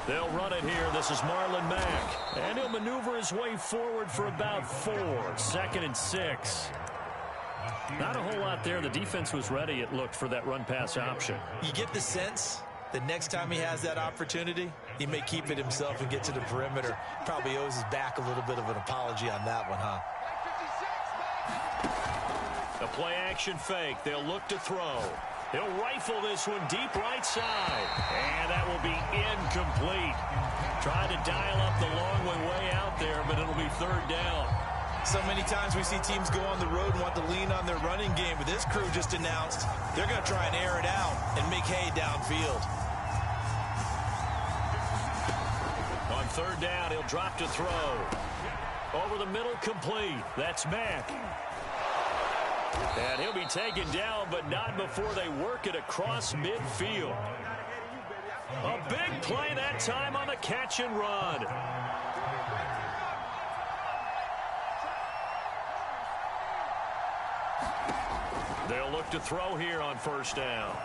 They'll run it here. This is Marlon Mack. And he'll maneuver his way forward for about 4. 2nd and 6. Not a whole lot there. The defense was ready, it looked, for that run-pass option. You get the sense that next time he has that opportunity, he may keep it himself and get to the perimeter. Probably owes his back a little bit of an apology on that one, huh? A play-action fake. They'll look to throw. He'll rifle this one deep right side. And that will be incomplete. Trying to dial up the long way out there, but it'll be 3rd down. So many times we see teams go on the road and want to lean on their running game, but this crew just announced they're going to try and air it out and make hay downfield. On 3rd down, he'll drop to throw. Over the middle, complete. That's Mack. And he'll be taken down, but not before they work it across midfield. A big play that time on the catch and run. They'll look to throw here on 1st down.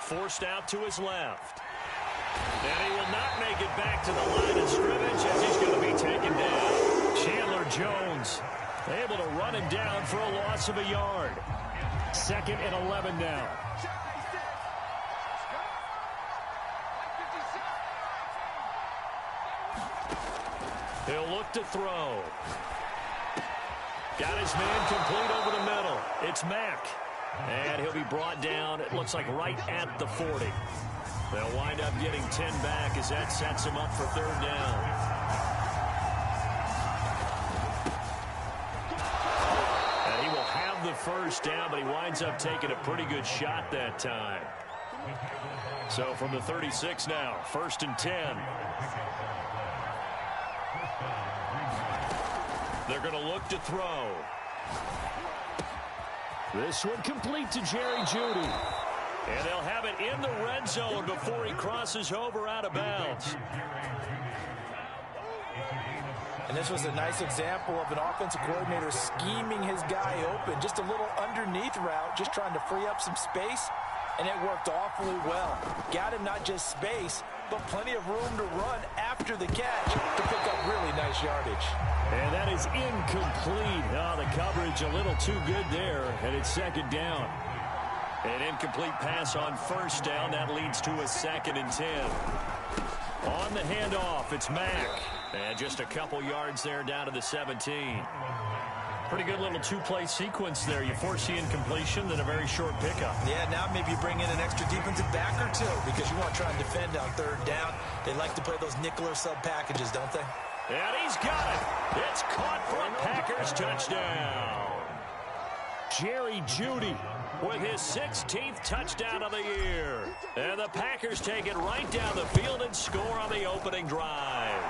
Forced out to his left. And he will not make it back to the line of scrimmage as he's going to be taken down. Chandler Jones able to run him down for a loss of a yard. 2nd and 11 now. He'll look to throw. Got his man complete over the middle. It's Mack. And he'll be brought down, it looks like, right at the 40. They'll wind up getting 10 back as that sets him up for 3rd down. The 1st down, but he winds up taking a pretty good shot that time. So from the 36 now, 1st and 10. They're going to look to throw. This one complete to Jerry Jeudy. And they'll have it in the red zone before he crosses over out of bounds. And this was a nice example of an offensive coordinator scheming his guy open. Just a little underneath route, just trying to free up some space, and it worked awfully well. Got him not just space, but plenty of room to run after the catch to pick up really nice yardage. And that is incomplete. Oh, the coverage a little too good there, and it's 2nd down. An incomplete pass on 1st down. That leads to a 2nd and 10. On the handoff, it's Mack. And just a couple yards there down to the 17. Pretty good little 2-play sequence there. You force the incompletion, then a very short pickup. Yeah, now maybe you bring in an extra defensive back or two because you want to try and defend on 3rd down. They like to play those nickel or sub packages, don't they? And he's got it. It's caught for a Packers touchdown. Jerry Jeudy with his 16th touchdown of the year. And the Packers take it right down the field and score on the opening drive.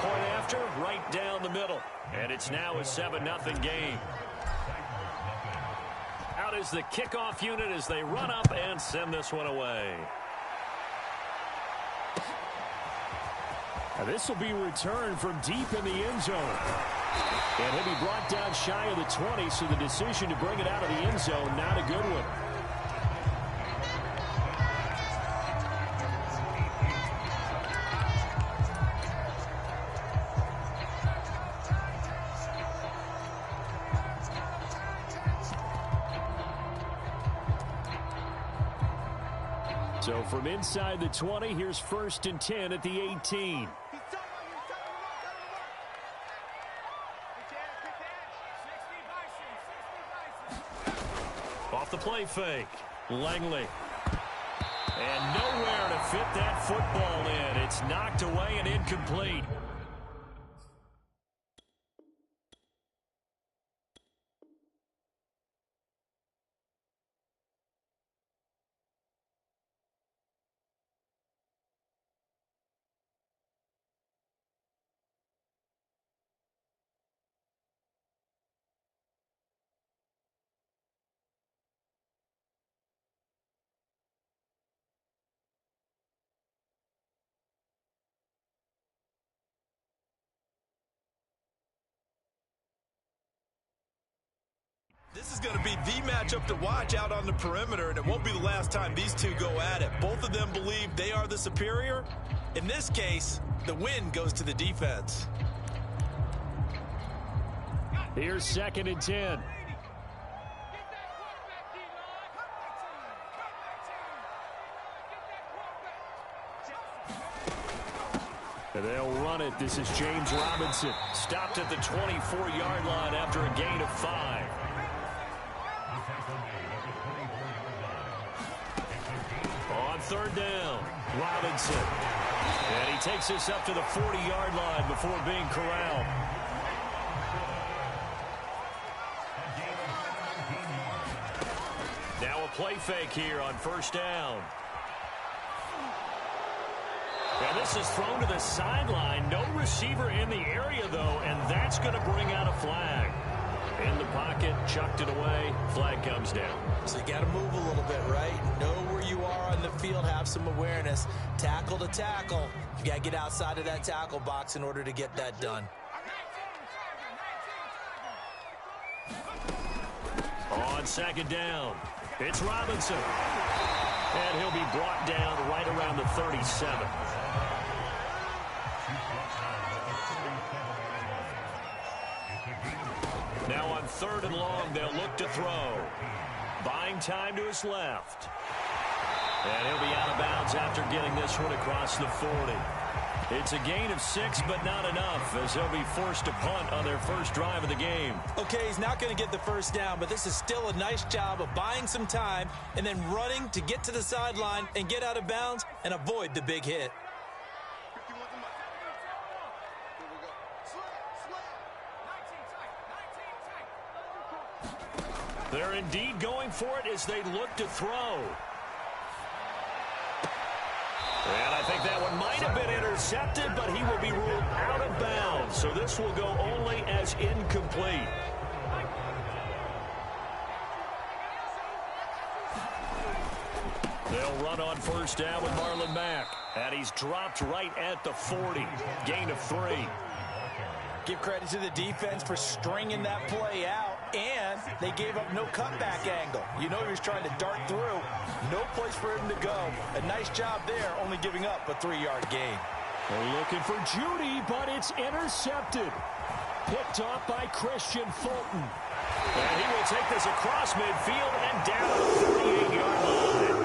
Point after, right down the middle. And it's now a 7-0 game. Out is the kickoff unit as they run up and send this one away. Now this will be returned from deep in the end zone. And he'll be brought down shy of the 20, so the decision to bring it out of the end zone, not a good one. So from inside the 20, here's 1st and 10 at the 18. Off the play fake. Langley. And nowhere to fit that football in. It's knocked away and incomplete. going to be the matchup to watch out on the perimeter, and it won't be the last time these two go at it. Both of them believe they are the superior. In this case, the win goes to the defense. Here's 2nd and 10. And they'll run it. This is James Robinson. Stopped at the 24-yard line after a gain of 5. On 3rd down, Robinson. And he takes this up to the 40-yard line before being corralled. Now a play fake here on 1st down. And this is thrown to the sideline. No receiver in the area, though, and that's going to bring out a flag. In the pocket, chucked it away. Flag comes down. So you got to move a little bit, right? Know where you are on the field, have some awareness. Tackle to tackle. You got to get outside of that tackle box in order to get that done. On 2nd down, it's Robinson. And he'll be brought down right around the 37. Now on 3rd and long, they'll look to throw. Buying time to his left. And he'll be out of bounds after getting this one across the 40. It's a gain of 6, but not enough, as he'll be forced to punt on their first drive of the game. Okay, he's not going to get the 1st down, but this is still a nice job of buying some time and then running to get to the sideline and get out of bounds and avoid the big hit. They're indeed going for it as they look to throw. And I think that one might have been intercepted, but he will be ruled out of bounds. So this will go only as incomplete. They'll run on 1st down with Marlon Mack. And he's dropped right at the 40. Gain of 3. Give credit to the defense for stringing that play out, and they gave up no cutback angle. You know he was trying to dart through. No place for him to go. A nice job there, only giving up a 3-yard gain. They're looking for Judy, but it's intercepted. Picked off by Christian Fulton. And he will take this across midfield and down the 38-yard line.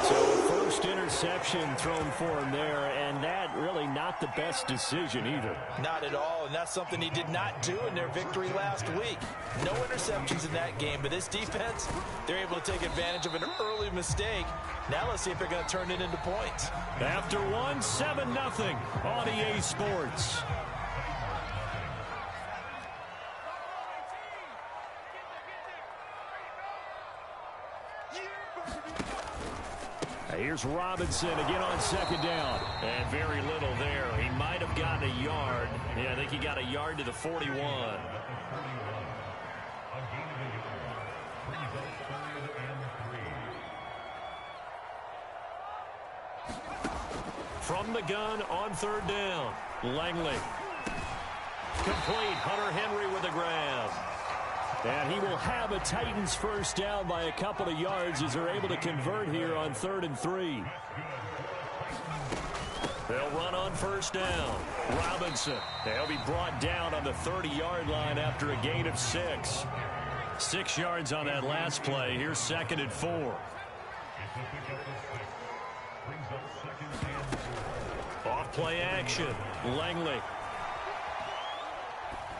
So first interception thrown for him there, and that really not the best decision either. Not at all, and that's something he did not do in their victory last week. No interceptions in that game, but this defense, they're able to take advantage of an early mistake. Now let's see if they're going to turn it into points. After 7-0 on EA Sports. Here's Robinson again on 2nd down. And very little there. He might have gotten a yard. Yeah, I think he got a yard to the 41. From the gun on 3rd down. Langley. Complete. Hunter Henry with a grab. And he will have a Titans 1st down by a couple of yards as they're able to convert here on 3rd and 3. They'll run on 1st down. Robinson. They'll be brought down on the 30-yard line after a gain of 6. 6 yards on that last play. Here's 2nd and 4. Off play action. Langley.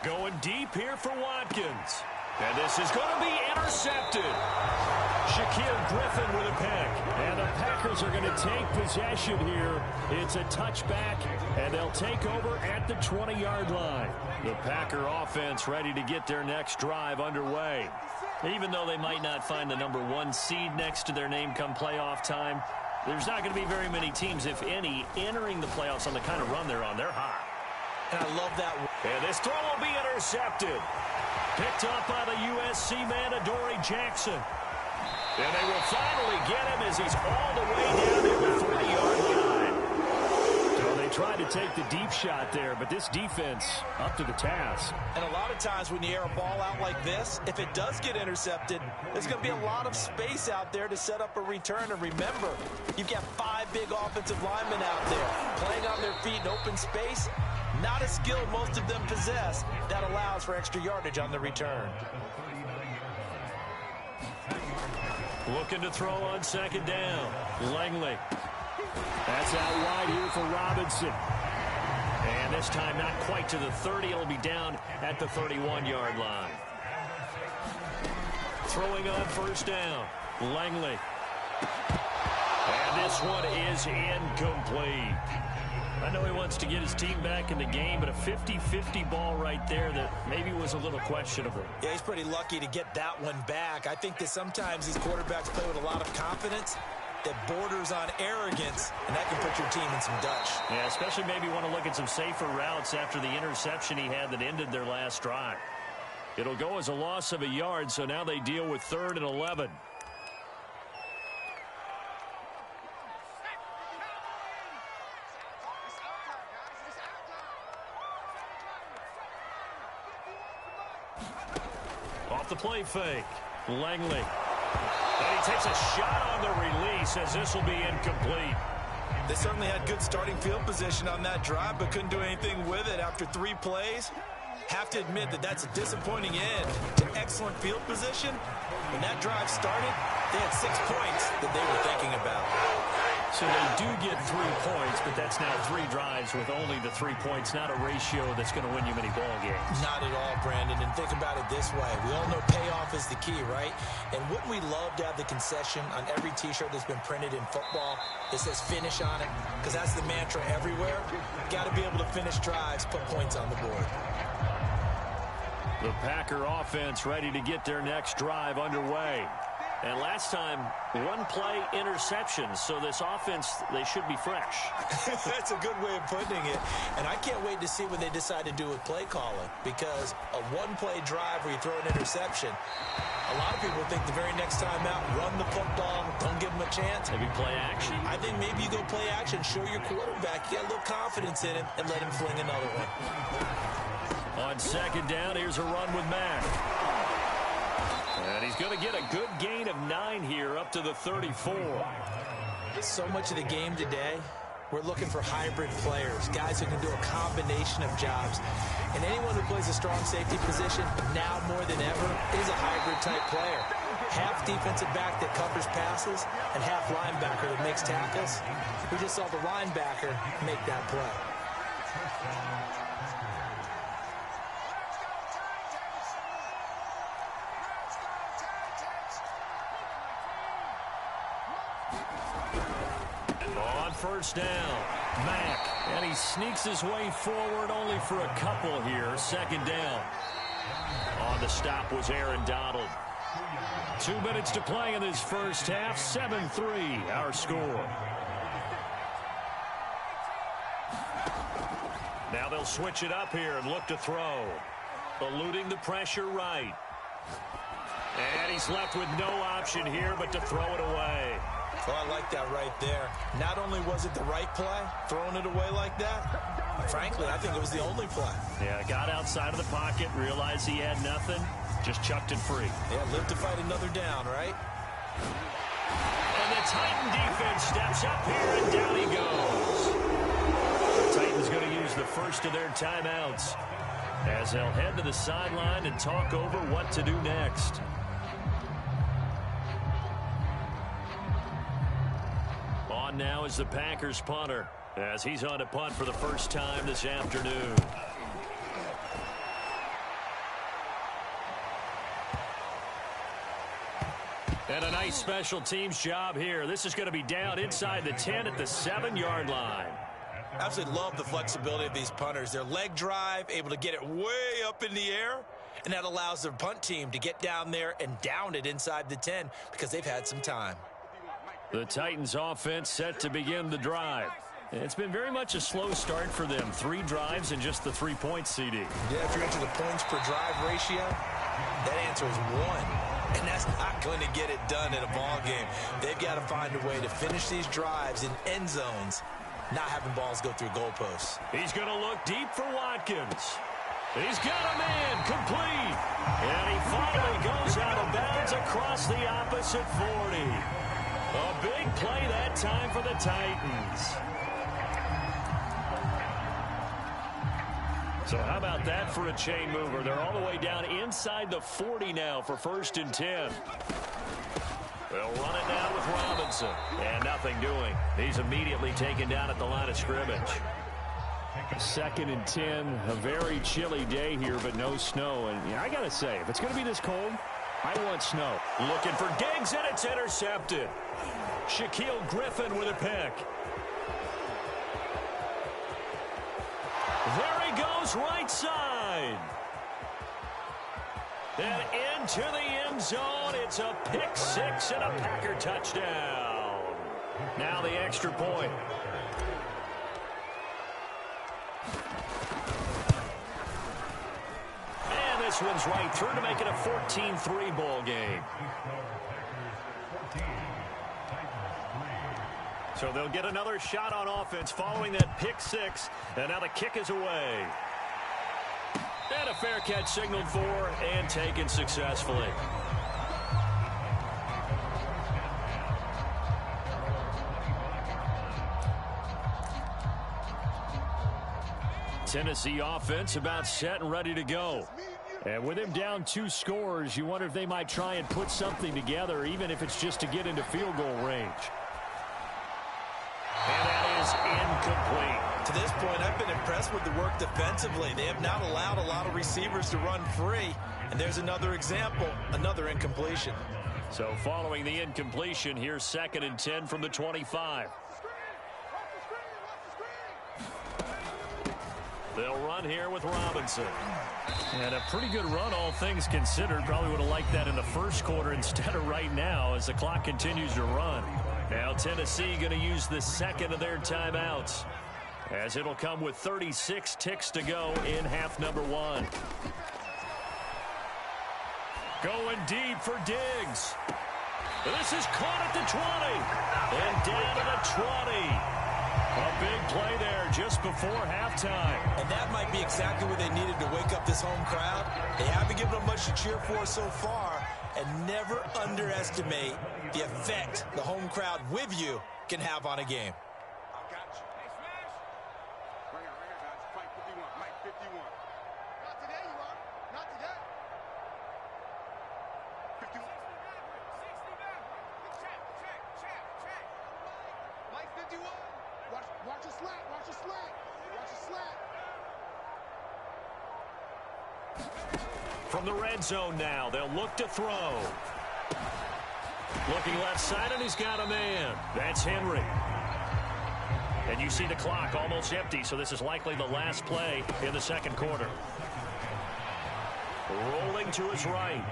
Going deep here for Watkins. And this is going to be intercepted. Shaquille Griffin with a pick. And the Packers are going to take possession here. It's a touchback, and they'll take over at the 20-yard line. The Packer offense ready to get their next drive underway. Even though they might not find the number 1 seed next to their name come playoff time, there's not going to be very many teams, if any, entering the playoffs on the kind of run they're on. They're hot. And I love that. And this throw will be intercepted. Picked up by the USC man, Adoree Jackson. And they will finally get him as he's all the way down to the 40-yard line. So they tried to take the deep shot there, but this defense up to the task. And a lot of times when you air a ball out like this, if it does get intercepted, there's going to be a lot of space out there to set up a return. And remember, you've got 5 big offensive linemen out there playing on their feet in open space. Not a skill most of them possess that allows for extra yardage on the return. Looking to throw on second down. Langley. That's out wide here for Robinson. And this time not quite to the 30. It'll be down at the 31-yard line. Throwing on first down. Langley. And this one is incomplete. I know he wants to get his team back in the game, but a 50-50 ball right there that maybe was a little questionable. Yeah, he's pretty lucky to get that one back. I think that sometimes these quarterbacks play with a lot of confidence that borders on arrogance, and that can put your team in some Dutch. Yeah, especially maybe want to look at some safer routes after the interception he had that ended their last drive. It'll go as a loss of a yard, so now they deal with 3rd and 11. Off the play fake. Langley. And he takes a shot on the release as this will be incomplete. They certainly had good starting field position on that drive, but couldn't do anything with it after 3 plays. Have to admit that that's a disappointing end to excellent field position. When that drive started, they had 6 points that they were thinking about. So they do get 3 points, but that's now 3 drives with only the 3 points, not a ratio that's going to win you many ball games. Not at all, Brandon. And think about it this way. We all know payoff is the key, right? And wouldn't we love to have the concession on every T-shirt that's been printed in football that says finish on it? Because that's the mantra everywhere. Got to be able to finish drives, put points on the board. The Packer offense ready to get their next drive underway. And last time, 1-play interceptions. So this offense, they should be fresh. That's a good way of putting it. And I can't wait to see what they decide to do with play calling. Because a 1-play drive where you throw an interception, a lot of people think the very next time out, run the football, don't give them a chance. Maybe play action. I think maybe you go play action, show your quarterback, you got a little confidence in him, and let him fling another one. On second down, here's a run with Mack. And he's going to get a good gain of 9 here up to the 34. So much of the game today, we're looking for hybrid players, guys who can do a combination of jobs. And anyone who plays a strong safety position, now more than ever, is a hybrid-type player. Half defensive back that covers passes and half linebacker that makes tackles. We just saw the linebacker make that play. First down, Mack, and he sneaks his way forward only for a couple here. Second down. On the stop was Aaron Donald. 2 minutes to play in this first half. 7-3, our score. Now they'll switch it up here and look to throw. Eluding the pressure right. And he's left with no option here but to throw it away. Well, I like that right there. Not only was it the right play, throwing it away like that, frankly, I think it was the only play. Yeah, got outside of the pocket, realized he had nothing, just chucked it free. Yeah, live to fight another down, right? And the Titan defense steps up here, and down he goes. The Titans going to use the first of their timeouts as they'll head to the sideline and talk over what to do next. Now is the Packers punter as he's on to punt for the first time this afternoon. And a nice special teams job here. This is going to be down inside the 10 at the 7-yard line. Absolutely love the flexibility of these punters. Their leg drive, able to get it way up in the air, and that allows their punt team to get down there and down it inside the 10 because they've had some time. The Titans offense set to begin the drive. It's been very much a slow start for them. 3 drives and just the 3 points, CD. Yeah, if you're into the points per drive ratio, that answer is 1. And that's not going to get it done in a ball game. They've got to find a way to finish these drives in end zones not having balls go through goalposts. He's going to look deep for Watkins. He's got a man complete. And he finally goes out of bounds across the opposite 40. A big play that time for the Titans. So how about that for a chain mover? They're all the way down inside the 40 now for 1st and 10. They'll run it down with Robinson. And nothing doing. He's immediately taken down at the line of scrimmage. 2nd and 10. A very chilly day here, but no snow. And I got to say, if it's going to be this cold, I want snow. Looking for Diggs, and it's intercepted. Shaquille Griffin with a pick. There he goes, right side. And into the end zone. It's a pick 6 and a Packer touchdown. Now the extra point. And this one's right through to make it a 14-3 ball game. So they'll get another shot on offense following that pick 6. And now the kick is away. And a fair catch signaled for and taken successfully. Tennessee offense about set and ready to go. And with him down 2 scores, you wonder if they might try and put something together, even if it's just to get into field goal range. And that is incomplete. To this point, I've been impressed with the work defensively. They have not allowed a lot of receivers to run free. And there's another example, another incompletion. So following the incompletion, here's 2nd and 10 from the 25. They'll run here with Robinson. And a pretty good run, all things considered. Probably would have liked that in the first quarter instead of right now as the clock continues to run. Now Tennessee going to use the 2nd of their timeouts, as it'll come with 36 ticks to go in half number 1. Going deep for Diggs. This is caught at the 20. And down to the 20. A big play there just before halftime. And that might be exactly what they needed to wake up this home crowd. They haven't given them much to cheer for so far. And never underestimate the effect the home crowd with you can have on a game. From the red zone now, they'll look to throw. Looking left side, and he's got a man. That's Henry. And you see the clock almost empty, so this is likely the last play in the 2nd quarter. Rolling to his right.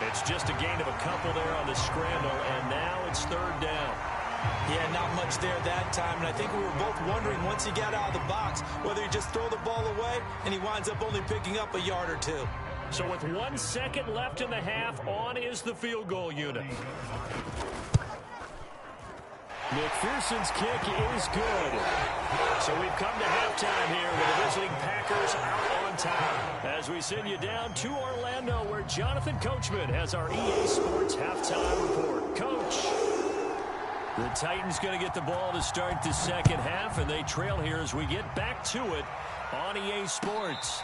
It's just a gain of a couple there on the scramble, and now it's 3rd down. Yeah, not much there that time, and I think we were both wondering once he got out of the box whether he just throw the ball away, and he winds up only picking up a yard or 2. So with 1 second left in the half, on is the field goal unit. McPherson's kick is good. So we've come to halftime here with the visiting Packers out on top. As we send you down to Orlando, where Jonathan Coachman has our EA Sports halftime report. Coach. The Titans going to get the ball to start the 2nd half, and they trail here as we get back to it on EA Sports.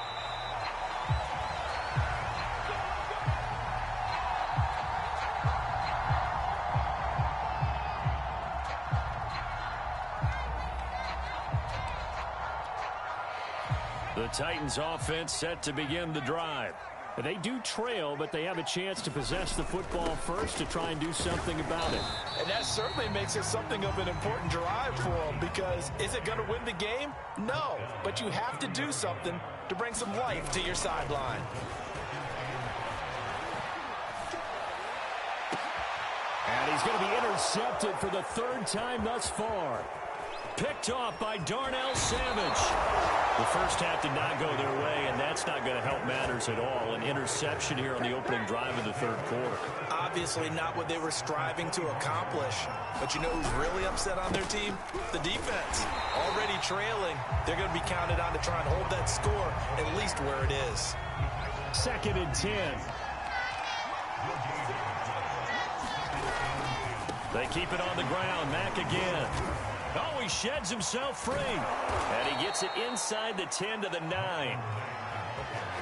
The Titans offense set to begin the drive. They do trail, but they have a chance to possess the football first to try and do something about it. And that certainly makes it something of an important drive for them, because is it going to win the game? No, but you have to do something to bring some life to your sideline. And he's going to be intercepted for the 3rd time thus far. Picked off by Darnell Savage. The first half did not go their way, and that's not going to help matters at all. An interception here on the opening drive of the third quarter. Obviously not what they were striving to accomplish. But you know who's really upset on their team? The defense. Already trailing. They're going to be counted on to try and hold that score at least where it is. 2nd and 10. They keep it on the ground. Mack again. Oh, he sheds himself free. And he gets it inside the 10 to the 9.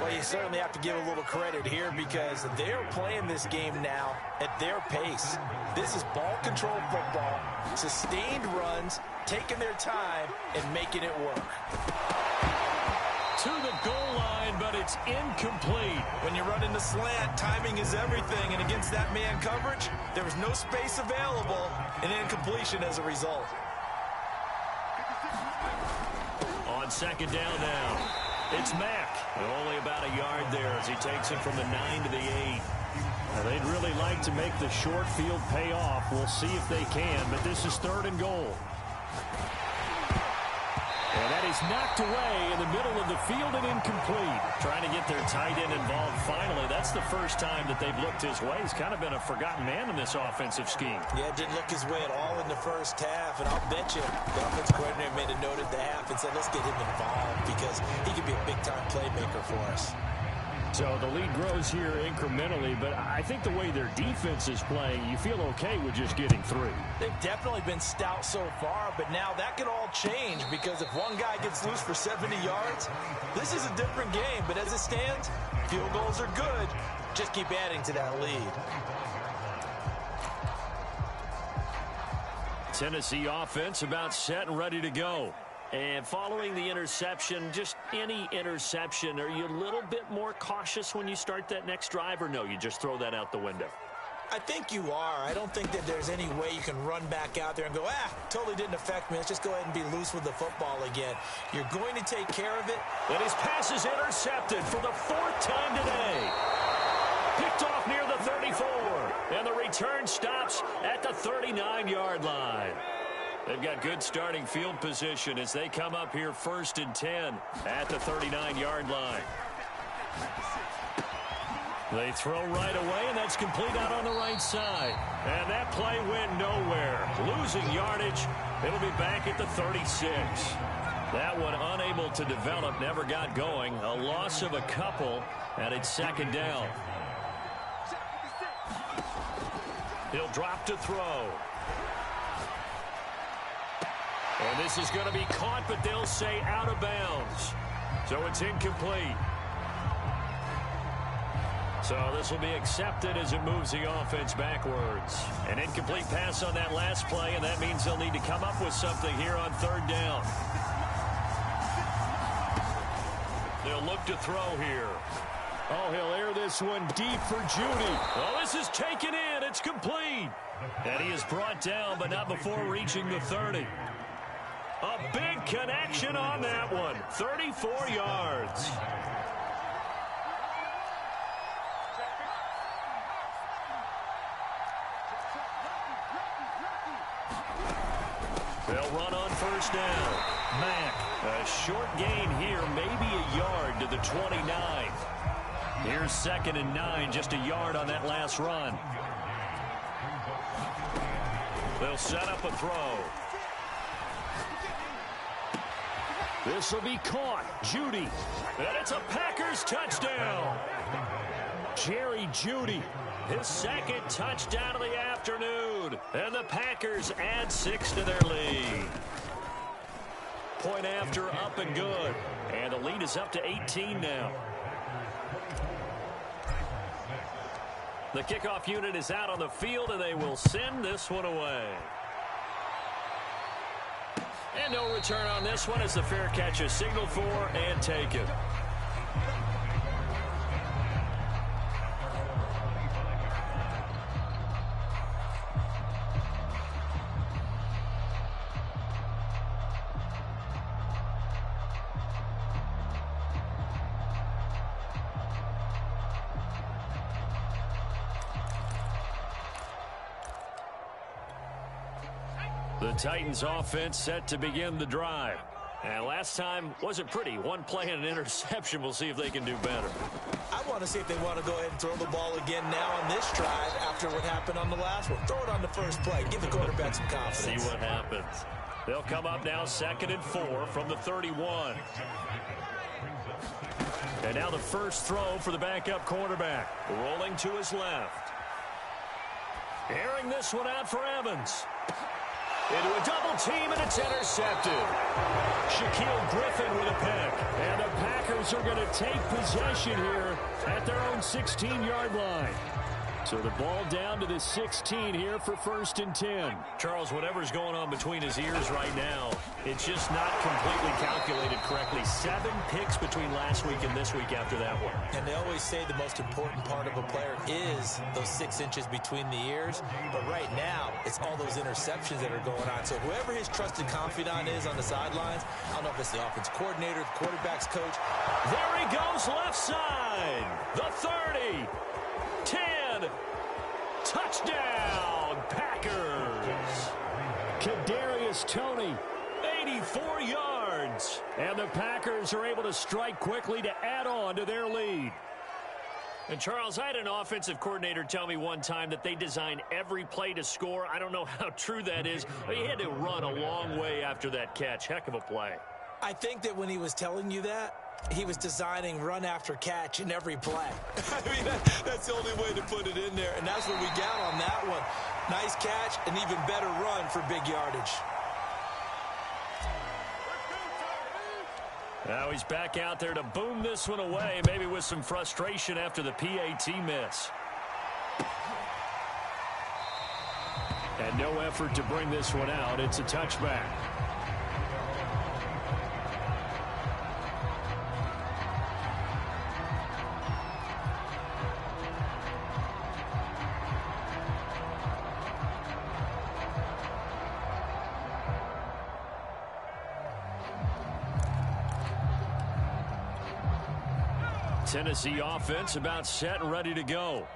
Well, you certainly have to give a little credit here because they're playing this game now at their pace. This is ball control football, sustained runs, taking their time, and making it work. To the goal line, but it's incomplete. When you're running the slant, timing is everything, and against that man coverage, there was no space available, and incompletion as a result. On 2nd down now, it's Mack. Only about a yard there as he takes it from the 9 to the 8. Now, they'd really like to make the short field pay off. We'll see if they can, but this is 3rd and goal. And that is knocked away in the middle of the field and incomplete. Trying to get their tight end involved finally. That's the first time that they've looked his way. He's kind of been a forgotten man in this offensive scheme. Yeah, it didn't look his way at all in the first half. And I'll bet you the offensive coordinator made a note at the half and said, let's get him involved because he could be a big-time playmaker for us. So the lead grows here incrementally, but I think the way their defense is playing, you feel okay with just getting 3. They've definitely been stout so far, but now that could all change because if one guy gets loose for 70 yards, this is a different game. But as it stands, field goals are good. Just keep adding to that lead. Tennessee offense about set and ready to go. And following the interception, just any interception, are you a little bit more cautious when you start that next drive, or no, you just throw that out the window? I think you are. I don't think that there's any way you can run back out there and go, totally didn't affect me. Let's just go ahead and be loose with the football again. You're going to take care of it. And his pass is intercepted for the 4th time today. Picked off near the 34. And the return stops at the 39-yard line. They've got good starting field position as they come up here 1st and 10 at the 39-yard line. They throw right away, and that's complete out on the right side. And that play went nowhere. Losing yardage. It'll be back at the 36. That one unable to develop, never got going. A loss of a couple, and it's 2nd down. He'll drop to throw. And this is going to be caught, but they'll say out of bounds. So it's incomplete. So this will be accepted as it moves the offense backwards. An incomplete pass on that last play, and that means they'll need to come up with something here on 3rd down. They'll look to throw here. Oh, he'll air this one deep for Judy. Well, this is taken in. It's complete. And he is brought down, but not before reaching the 30. A big connection on that one. 34 yards. They'll run on 1st down. Mack, a short gain here, maybe a yard to the 29. Here's 2nd and 9, just a yard on that last run. They'll set up a throw. This will be caught. Judy. And it's a Packers touchdown. Jerry Judy. His 2nd touchdown of the afternoon. And the Packers add 6 to their lead. Point after, up and good. And the lead is up to 18 now. The kickoff unit is out on the field, and they will send this one away. And no return on this one as the fair catch is signaled for and taken. The Titans offense set to begin the drive. And last time wasn't pretty. One play and an interception. We'll see if they can do better. I want to see if they want to go ahead and throw the ball again now on this drive after what happened on the last one. Throw it on the first play. Give the quarterback some confidence. See what happens. They'll come up now 2nd and 4 from the 31. And now the first throw for the backup quarterback. Rolling to his left. Airing this one out for Evans. Into a double team, and it's intercepted. Shaquille Griffin with a pick. And the Packers are going to take possession here at their own 16-yard line. So the ball down to the 16 here for 1st and 10. Charles, whatever's going on between his ears right now, it's just not completely calculated correctly. 7 picks between last week and this week after that one. And they always say the most important part of a player is those 6 inches between the ears. But right now, it's all those interceptions that are going on. So whoever his trusted confidant is on the sidelines, I don't know if it's the offense coordinator, the quarterback's coach. There he goes, left side. The 30. 10. Touchdown, Packers. Kadarius Toney, 84 yards. And the Packers are able to strike quickly to add on to their lead. And, Charles, I had an offensive coordinator tell me one time that they design every play to score. I don't know how true that is. But he had to run a long way after that catch. Heck of a play. I think that when he was telling you that, he was designing run after catch in every play. I mean, that's the only way to put it in there. And that's what we got on that one. Nice catch, an even better run for big yardage. Now he's back out there to boom this one away, maybe with some frustration after the PAT miss. And no effort to bring this one out. It's a touchback. Tennessee offense about set and ready to go.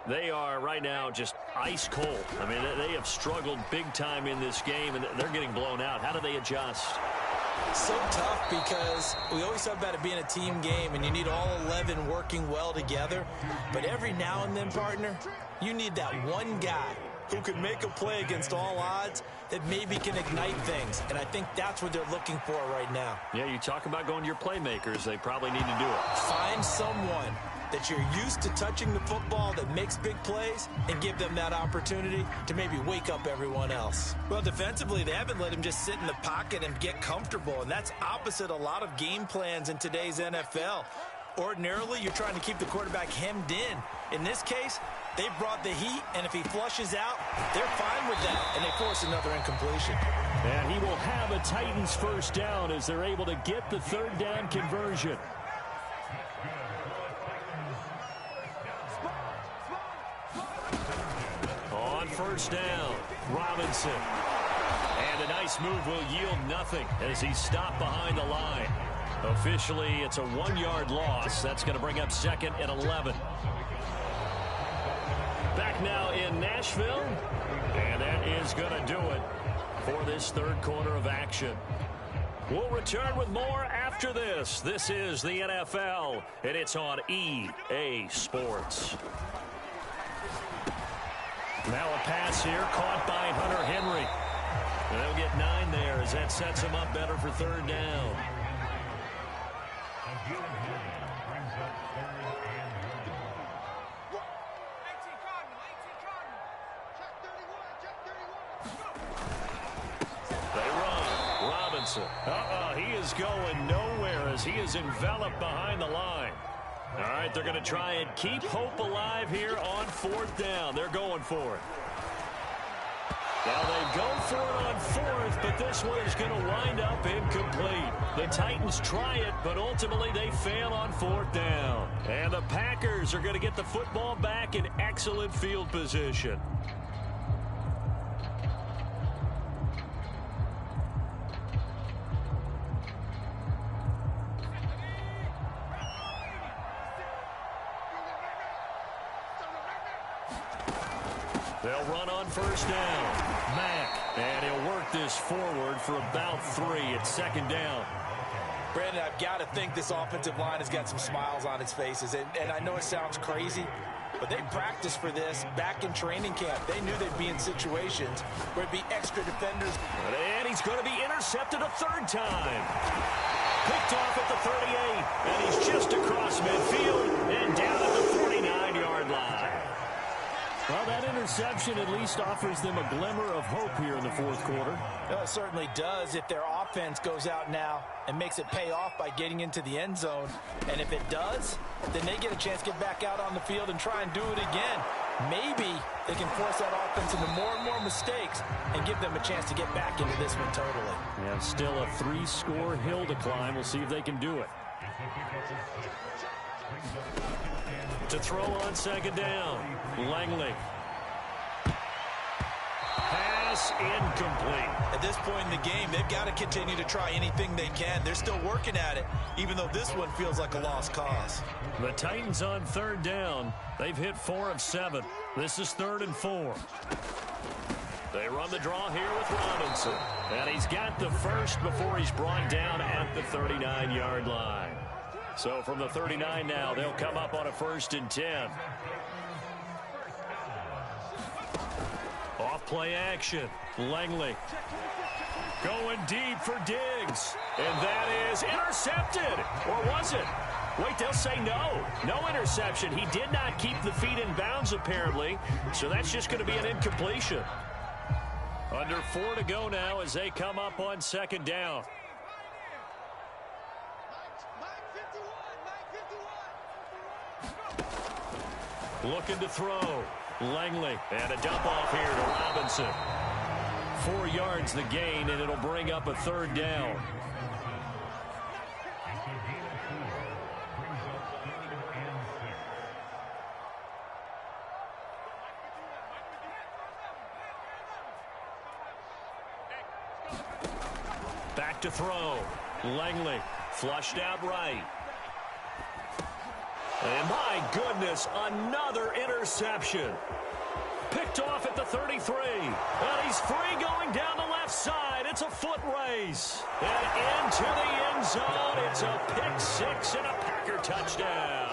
They are right now just ice cold. I mean, they have struggled big time in this game, and they're getting blown out. How do they adjust? So tough because we always talk about it being a team game, and you need all 11 working well together. But every now and then, partner, you need that one guy who can make a play against all odds that maybe can ignite things. And I think that's what they're looking for right now. Yeah, you talk about going to your playmakers. They probably need to do it. Find someone that you're used to touching the football that makes big plays and give them that opportunity to maybe wake up everyone else. Well, defensively, they haven't let him just sit in the pocket and get comfortable, and that's opposite a lot of game plans in today's NFL. Ordinarily, you're trying to keep the quarterback hemmed in. In this case, they brought the heat, and if he flushes out, they're fine with that, and they force another incompletion. And he will have a Titans first down as they're able to get the 3rd down conversion. On 1st down, Robinson. And a nice move will yield nothing as he's stopped behind the line. Officially, it's a 1-yard loss. That's going to bring up 2nd and 11. Back now in Nashville, and that is going to do it for this 3rd quarter of action. We'll return with more after this. This is the NFL, and it's on EA Sports. Now a pass here caught by Hunter Henry. And they'll get 9 there as that sets him up better for 3rd down. He is going nowhere as he is enveloped behind the line. All right, they're going to try and keep hope alive here on 4th down. They're going for it. Now they go for it on 4th, but this one is going to wind up incomplete. The Titans try it, but ultimately they fail on 4th down. And the Packers are going to get the football back in excellent field position. They'll run on first down. Mack, and he'll work this forward for about 3 at second down. Brandon, I've got to think this offensive line has got some smiles on its faces. And I know it sounds crazy, but they practiced for this back in training camp. They knew they'd be in situations where it'd be extra defenders. And he's going to be intercepted a third time. Picked off at the 38, and he's just across midfield and down at the 49-yard line. Well, that interception at least offers them a glimmer of hope here in the fourth quarter. Well, it certainly does if their offense goes out now and makes it pay off by getting into the end zone. And if it does, then they get a chance to get back out on the field and try and do it again. Maybe they can force that offense into more and more mistakes and give them a chance to get back into this one totally. Yeah, still a 3-score hill to climb. We'll see if they can do it. To throw on second down, Langley. Pass incomplete. At this point in the game, they've got to continue to try anything they can. They're still working at it, even though this one feels like a lost cause. The Titans on third down. They've hit 4 of 7. This is 3rd and 4. They run the draw here with Robinson. And he's got the first before he's brought down at the 39-yard line. So from the 39 now, they'll come up on a 1st and 10. Off play action. Langley going deep for Diggs. And that is intercepted. Or was it? Wait, they'll say no. No interception. He did not keep the feet in bounds, apparently. So that's just going to be an incompletion. Under 4 to go now as they come up on second down. Looking to throw. Langley. And a dump off here to Robinson. 4 yards the gain, and it'll bring up a 3rd down. Back to throw. Langley flushed out right. And my goodness, another interception. Picked off at the 33. And he's free going down the left side. It's a foot race. And into the end zone. It's a pick 6 and a Packer touchdown.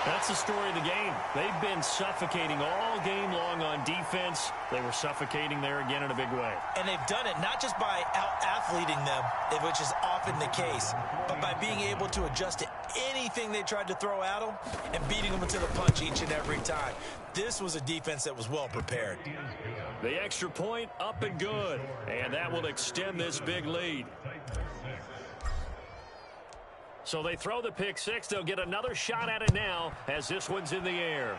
That's the story of the game. They've been suffocating all game long on defense. They were suffocating there again in a big way. And they've done it not just by out-athleting them, which is often the case, but by being able to adjust to anything they tried to throw at them and beating them into the punch each and every time. This was a defense that was well prepared. The extra point up and good. And that will extend this big lead. So they throw the pick 6. They'll get another shot at it now as this one's in the air.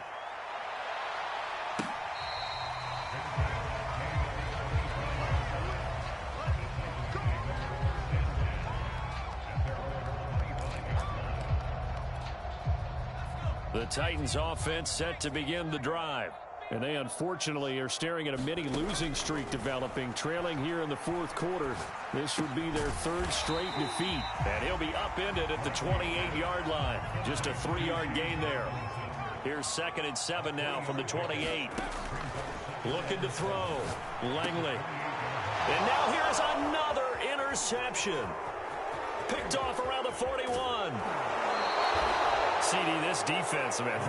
The Titans offense set to begin the drive. And they unfortunately are staring at a mini losing streak developing, trailing here in the fourth quarter. This would be their 3rd straight defeat. And he'll be upended at the 28-yard line. Just a 3-yard gain there. Here's 2nd and 7 now from the 28. Looking to throw. Langley. And now here's another interception. Picked off around the 41. CD, this defense, man,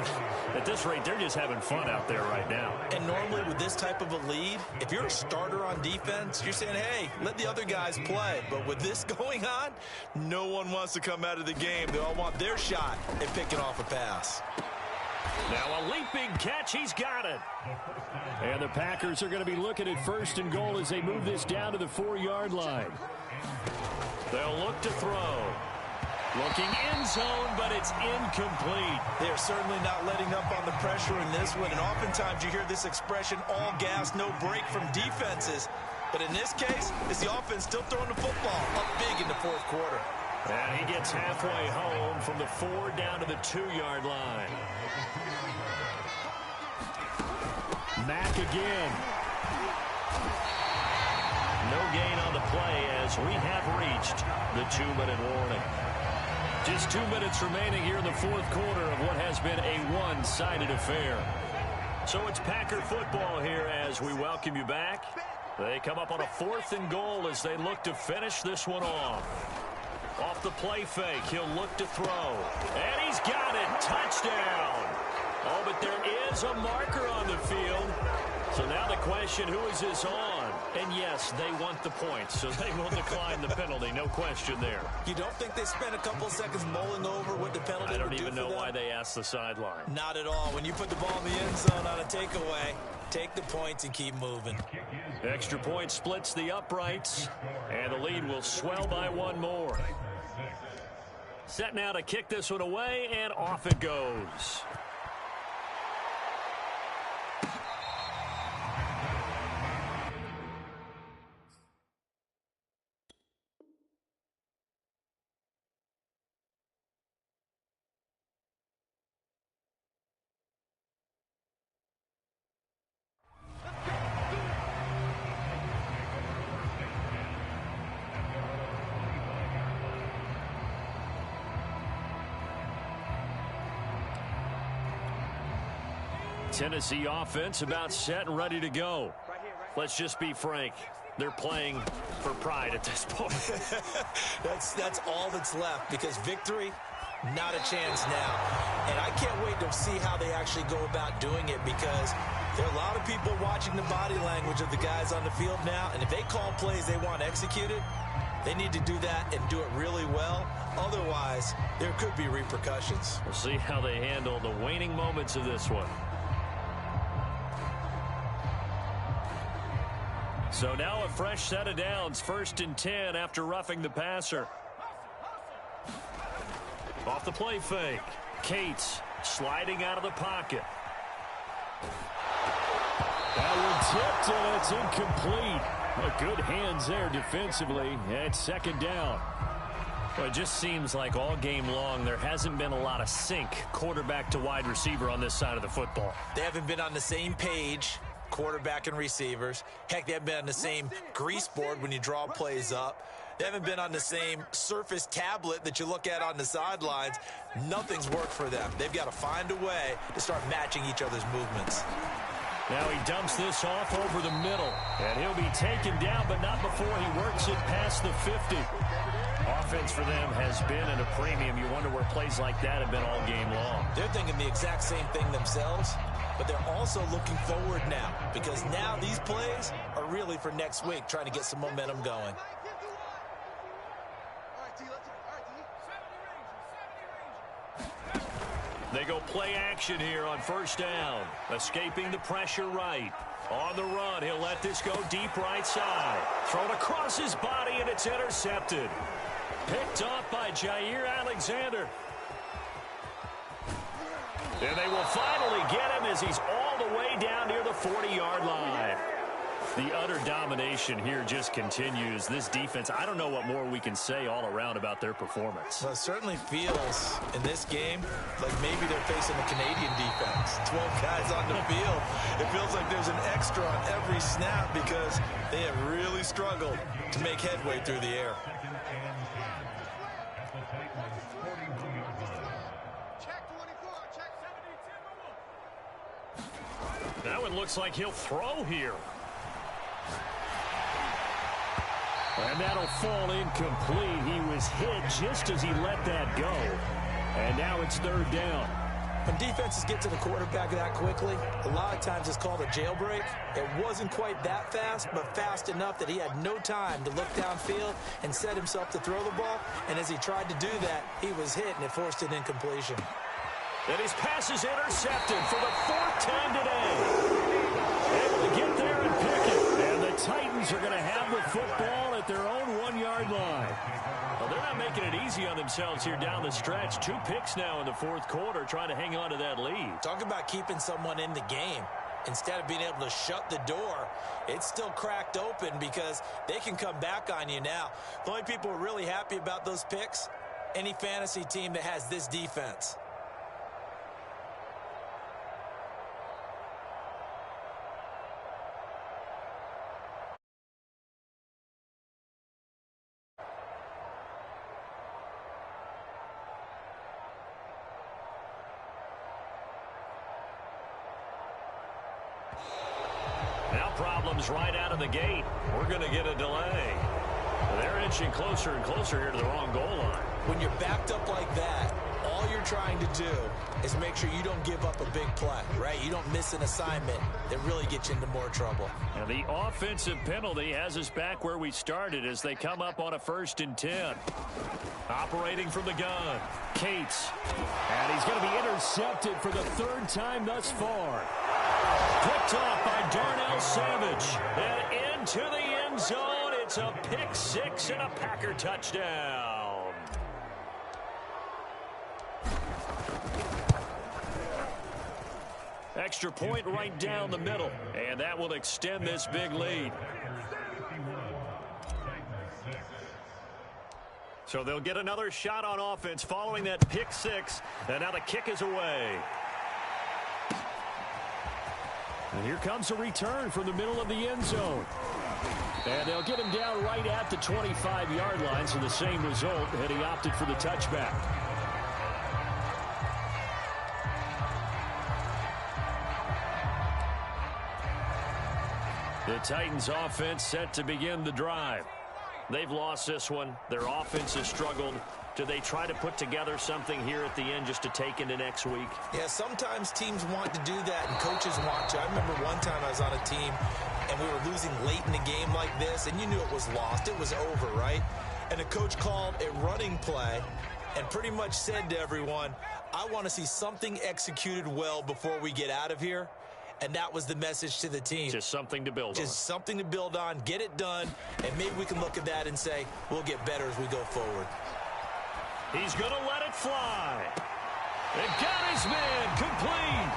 at this rate, they're just having fun out there right now. And normally with this type of a lead, if you're a starter on defense, you're saying, hey, let the other guys play. But with this going on, no one wants to come out of the game. They all want their shot at picking off a pass. Now a leaping catch. He's got it. And the Packers are going to be looking at 1st and goal as they move this down to the 4-yard line. They'll look to throw. Looking end zone, but it's incomplete. They're certainly not letting up on the pressure in this one. And oftentimes you hear this expression, all gas, no break from defenses. But in this case, it's the offense still throwing the football up big in the fourth quarter. And he gets halfway home from the 4 down to the 2-yard line. Mack again. No gain on the play as we have reached the 2-minute warning. Just 2 minutes remaining here in the fourth quarter of what has been a one-sided affair. So it's Packer football here as we welcome you back. They come up on a 4th and goal as they look to finish this one off. Off the play fake, he'll look to throw. And he's got it. Touchdown. Oh, but there is a marker on the field. So now the question, who is this on? And yes, they want the points, so they will decline the penalty. No question there. You don't think they spent a couple seconds mulling over what the penalty I don't would even do for know them? why they asked the sideline. Not at all. When you put the ball in the end zone on a takeaway, take the points and keep moving. Extra point splits the uprights, and the lead will swell by one more. Set now to kick this one away, and off it goes. Tennessee offense about set and ready to go. Let's just be frank. They're playing for pride at this point. That's all that's left, because victory, not a chance now. And I can't wait to see how they actually go about doing it, because there are a lot of people watching the body language of the guys on the field now, and if they call plays they want executed, they need to do that and do it really well. Otherwise, there could be repercussions. We'll see how they handle the waning moments of this one. So now a fresh set of downs, 1st and 10 after roughing the passer. Off the play fake. Cates sliding out of the pocket. That one tipped, and it's incomplete. Well, good hands there defensively. It's 2nd down. Well, it just seems like all game long there hasn't been a lot of sync quarterback to wide receiver on this side of the football. They haven't been on the same page, quarterback and receivers. Heck, they haven't been on the same grease board when you draw plays up. They haven't been on the same surface tablet that you look at on the sidelines. Nothing's worked for them. They've got to find a way to start matching each other's movements. Now he dumps this off over the middle, and he'll be taken down, but not before he works it past the 50. Offense for them has been at a premium. You wonder where plays like that have been all game long. They're thinking the exact same thing themselves, but they're also looking forward now, because now these plays are really for next week, trying to get some momentum going. They go play action here on 1st down. Escaping the pressure right. On the run, he'll let this go deep right side. Thrown across his body, and it's intercepted. Picked off by Jair Alexander. And they will finally get him as he's all the way down near the 40-yard line. The utter domination here just continues. This defense, I don't know what more we can say all around about their performance. Well, it certainly feels in this game like maybe they're facing a Canadian defense. 12 guys on the field. It feels like there's an extra on every snap because they have really struggled to make headway through the air. That one looks like he'll throw here. And that'll fall incomplete. He was hit just as he let that go. And now it's 3rd down. When defenses get to the quarterback that quickly, a lot of times it's called a jailbreak. It wasn't quite that fast, but fast enough that he had no time to look downfield and set himself to throw the ball. And as he tried to do that, he was hit, and it forced an incompletion. And his pass is intercepted for the 4th time today. Able to get there and pick it. And the Titans are going to have the football at their own 1-yard line. Well, they're not making it easy on themselves here down the stretch. 2 picks now in the 4th quarter, trying to hang on to that lead. Talk about keeping someone in the game. Instead of being able to shut the door, it's still cracked open because they can come back on you now. The only people who are really happy about those picks, any fantasy team that has this defense. Now problems right out of the gate. We're going to get a delay. They're inching closer and closer here to the wrong goal line. When you're backed up like that, all you're trying to do is make sure you don't give up a big play, right? You don't miss an assignment that really gets you into more trouble. And the offensive penalty has us back where we started as they come up on a 1st and 10. Operating from the gun, Cates. And he's going to be intercepted for the 3rd time thus far. Picked off by Darnell Savage. And into the end zone. It's a pick 6 and a Packer touchdown. Extra point right down the middle. And that will extend this big lead. So they'll get another shot on offense following that pick 6. And now the kick is away. And here comes a return from the middle of the end zone. And they'll get him down right at the 25-yard line, so the same result, and he opted for the touchback. The Titans offense set to begin the drive. They've lost this one. Their offense has struggled. Do they try to put together something here at the end just to take into next week? Yeah, sometimes teams want to do that and coaches want to. I remember one time I was on a team and we were losing late in a game like this, and you knew it was lost. It was over, right? And the coach called a running play and pretty much said to everyone, I want to see something executed well before we get out of here. And that was the message to the team. Just something to build on. Just something to build on, get it done, and maybe we can look at that and say, we'll get better as we go forward. He's going to let it fly. And got his man complete.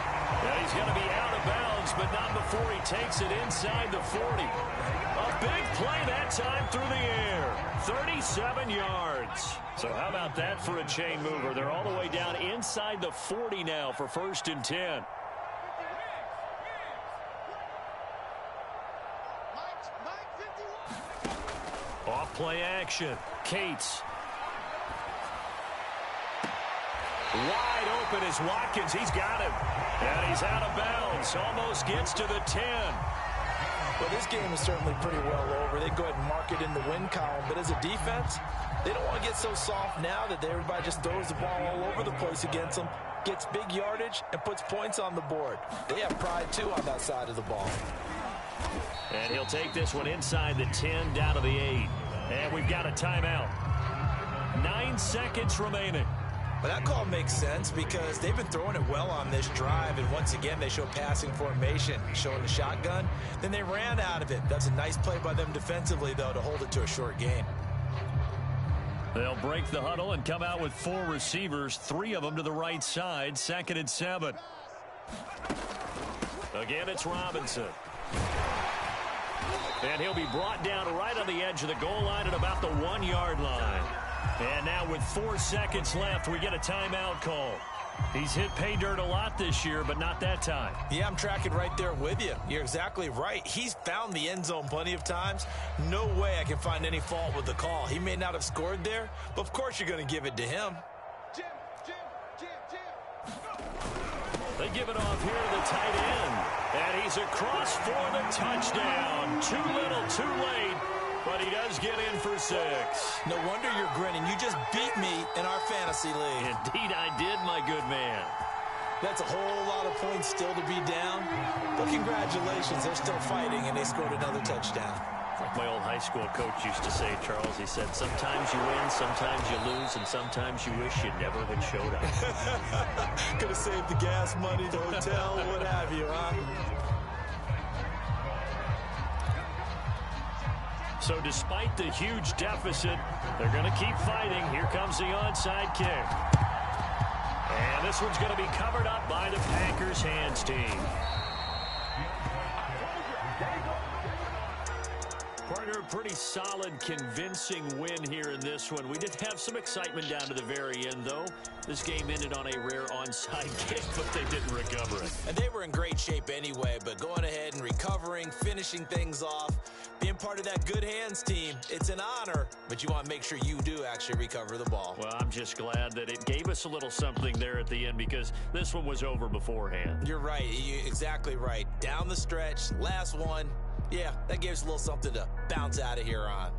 And he's going to be out of bounds, but not before he takes it inside the 40. A big play that time through the air. 37 yards. So how about that for a chain mover? They're all the way down inside the 40 now for 1st and 10. Off play action. Cates. Wide open is Watkins. He's got him. And he's out of bounds. Almost gets to the 10. Well, this game is certainly pretty well over. They go ahead and mark it in the win column. But as a defense, they don't want to get so soft now that everybody just throws the ball all over the place against them, gets big yardage, and puts points on the board. They have pride, too, on that side of the ball. And he'll take this one inside the 10, down to the 8. And we've got a timeout. 9 seconds remaining. But that call makes sense because they've been throwing it well on this drive, and once again they show passing formation, showing the shotgun. Then they ran out of it. That's a nice play by them defensively, though, to hold it to a short gain. They'll break the huddle and come out with 4 receivers, 3 of them to the right side, 2nd and 7. Again, it's Robinson. And he'll be brought down right on the edge of the goal line at about the 1-yard line. And now with 4 seconds left, we get a timeout call. He's hit pay dirt a lot this year, but not that time. Yeah, I'm tracking right there with you. You're exactly right. He's found the end zone plenty of times. No way I can find any fault with the call. He may not have scored there, but of course you're going to give it to him. They give it off here to the tight end. And he's across for the touchdown. Too little, too late. But he does get in for 6. No wonder you're grinning. You just beat me in our fantasy league. Indeed I did, my good man. That's a whole lot of points still to be down. But congratulations, they're still fighting, and they scored another touchdown. Like my old high school coach used to say, Charles, he said, sometimes you win, sometimes you lose, and sometimes you wish you never had showed up. Could have saved the gas money, the hotel, what have you, huh? So despite the huge deficit, they're going to keep fighting. Here comes the onside kick. And this one's going to be covered up by the Packers hands team. Partner pretty solid, convincing win here in this one. We did have some excitement down to the very end, though. This game ended on a rare onside kick, but they didn't recover it. And they were in great shape anyway, but going ahead and recovering, finishing things off, being part of that good hands team, it's an honor, but you want to make sure you do actually recover the ball. Well, I'm just glad that it gave us a little something there at the end because this one was over beforehand. You're right. You're exactly right. Down the stretch, last one. Yeah, that gives us a little something to bounce out of here on.